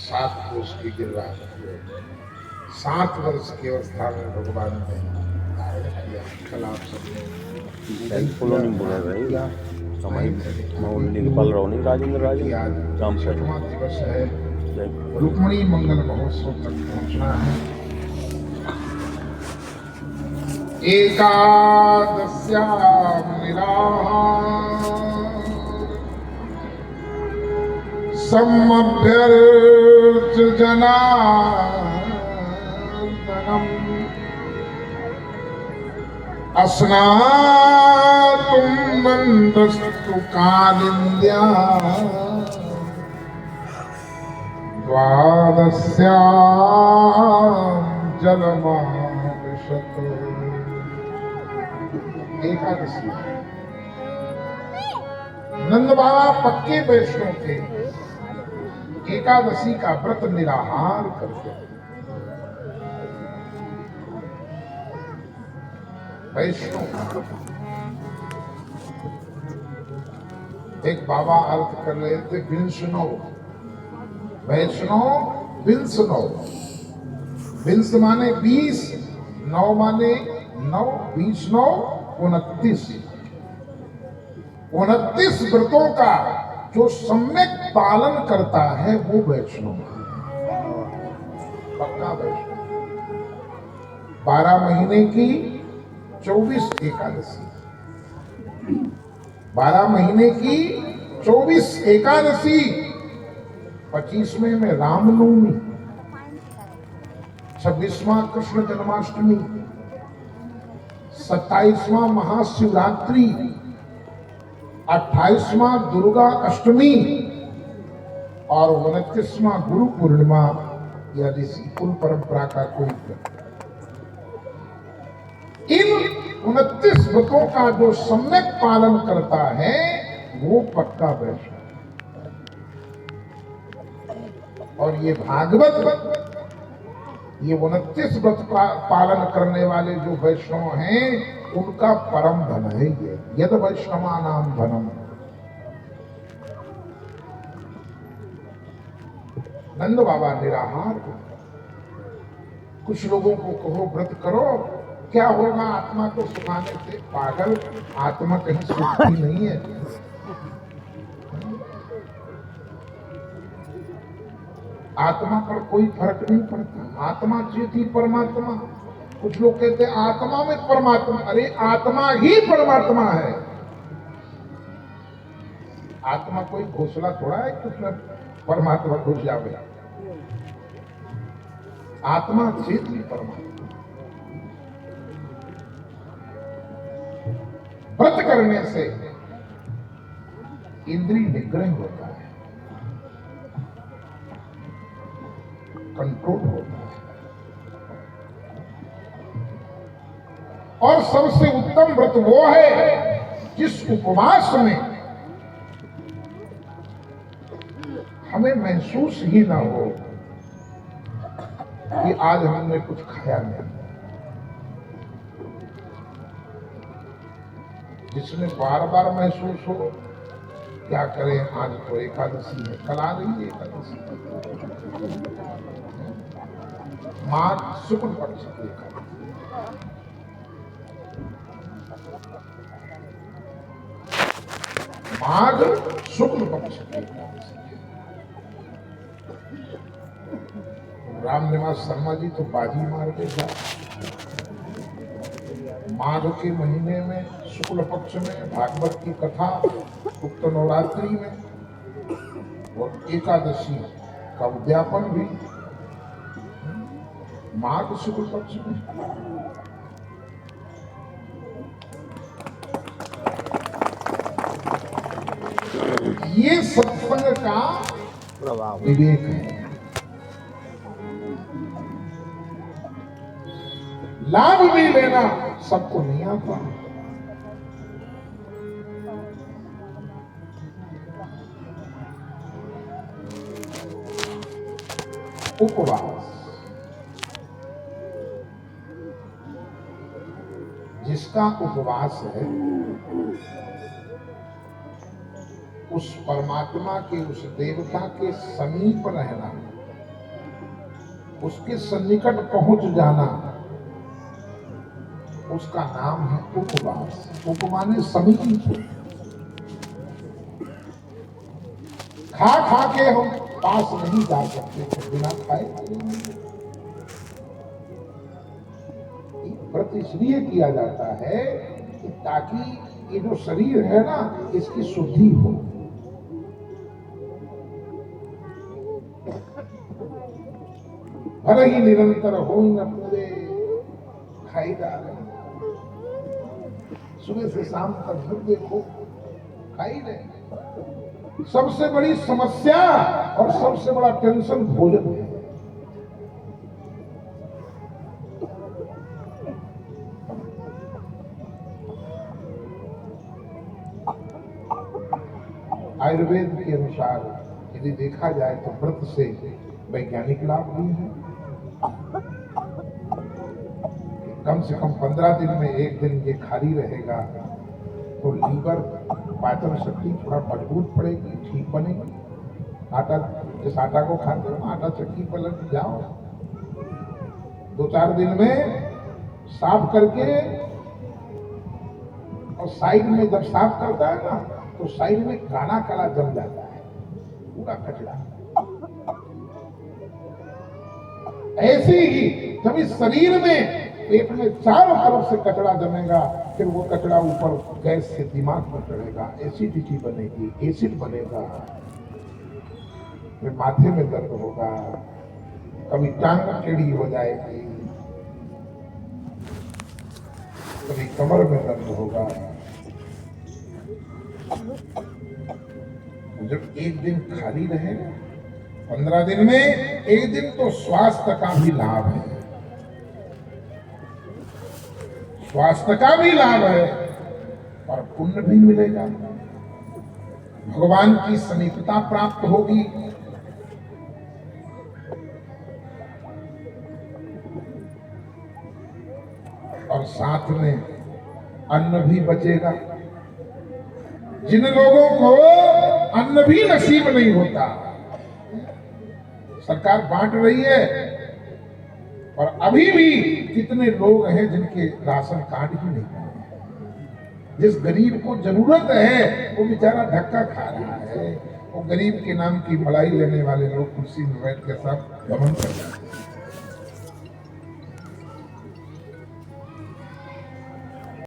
7 कोस की गिरिराज किए। 7 वर्ष की अवस्था में भगवान ने धारण किया। कल आप सबने फॉलो नहीं बोला भाई हमारी माउली लेखपाल राव नहीं राजेंद्र राजन राम सर 6वां दिवस है। रुक्मणी मंगल महोत्सव तक पहुंचना है। एकादश्यां निराहार समभ्यर्च जनार्दनम् अस्नातुं नन्दस्तु कालिन्द्या द्वादश्यां जलमाविशत्। एकादशी नंद बाबा पक्के वैष्णव थे। एकादशी का व्रत निराहार करते थे। वैष्णव एक बाबा अर्थ कर रहे थे विंशनो वैष्णव विंशनो। विंश माने 20, 9 माने 9, 20 9 29। 29 व्रतों का जो सम्यक पालन करता है वो वैष्णव पक्का वैष्णव। 12 महीने की 24 एकादशी, 12 महीने की 24 एकादशी, 25वें में रामनवमी, 26वां कृष्ण जन्माष्टमी, 27वां महाशिवरात्रि, 28वां दुर्गा अष्टमी और 29वां गुरु पूर्णिमा या ऋषि कुल परंपरा का कोई व्रत। इन 29 व्रतों का जो सम्यक पालन करता है वो पक्का वैष्णव। और ये भागवत ये 29 व्रत पालन करने वाले जो वैष्णव हैं उनका परम धन है ये। यद वैष्णवा नाम धनम। नंद बाबा निराहार। कुछ लोगों को कहो व्रत करो, क्या होगा आत्मा को सुखाने से? पागल, आत्मा कहीं सुखती नहीं है। आत्मा पर कोई फर्क नहीं पड़ता। आत्मा चेती परमात्मा। कुछ लोग कहते हैं आत्मा में परमात्मा। अरे आत्मा ही परमात्मा है। आत्मा कोई घोषला थोड़ा है कि उसमें परमात्मा घुस जावे। आत्मा चेती परमात्मा। व्रत करने से इंद्रिय निग्रह होता है, कंट्रोल होता है। और सबसे उत्तम व्रत वो है जिस उपवास में हमें महसूस ही ना हो कि आज हमने कुछ खाया नहीं। जिसमें बार बार महसूस हो क्या करें, आज तो एकादशी है, कल आ रही है एकादशी, माघ शुक्ल पक्ष की एकादशी। माघ शुक्ल पक्ष की एकादशी। रामनिवास शर्मा जी तो बाजी मार के जा। माघ के महीने में शुक्ल पक्ष में भागवत की कथा, उक्त नवरात्रि में और एकादशी का उद्यापन भी माघ शुक्ल पक्ष में। ये सत्संग का विवेक है। लाभ भी लेना सबको नहीं आता। उपवास जिसका उपवास है उस परमात्मा के, उस देवता के समीप रहना उसके सन्निकट पहुंच जाना, उसका नाम है उपवास। उप माने समीप। खा खा के हम पास नहीं जा सकते, तो बिना खाए व्रत इसलिए किया जाता है कि ताकि ये जो शरीर है ना, इसकी शुद्धि हो। भले ही निरंतर हो न पूरे खाई जा रहे, सुबह से शाम तक फिर देखो खाई रहे। सबसे बड़ी समस्या और सबसे बड़ा टेंशन भोजन है। आयुर्वेद के अनुसार यदि देखा जाए तो व्रत से वैज्ञानिक लाभ भी है। कम से कम 15 दिन में एक दिन ये खाली रहेगा तो लीवर, पाचन शक्ति थोड़ा मजबूत पड़ेगी, ठीक बनेगी। आटा, जिस आटा को खाते हो आटा चक्की पर लग जाओ, 2-4 दिन में साफ करके, और साइड में जब साफ करता है ना तो साइड में काला काला जम जाता है, पूरा कचरा। ऐसे ही जब इस शरीर में पेट में चारों तरफ से कचरा जमेगा, फिर वो कचरा ऊपर गैस से दिमाग पर चढ़ेगा, एसिडिटी बनेगी, एसिड बनेगा, फिर माथे में दर्द होगा, कभी टांग टेढ़ी हो जाएगी, कभी कमर में दर्द होगा। जब एक दिन खाली रहे, 15 दिन में एक दिन, तो स्वास्थ्य का भी लाभ है, स्वास्थ्य का भी लाभ है और पुण्य भी मिलेगा, भगवान की समीपता प्राप्त होगी। और साथ में अन्न भी बचेगा। जिन लोगों को अन्न भी नसीब नहीं होता, सरकार बांट रही है, और अभी भी कितने लोग हैं जिनके राशन कार्ड ही नहीं बने। जिस गरीब को जरूरत है वो बेचारा धक्का खा रहा है। वो गरीब के नाम की मलाई लेने वाले लोग कुर्सी में बैठ के सब गमन कर रहे हैं।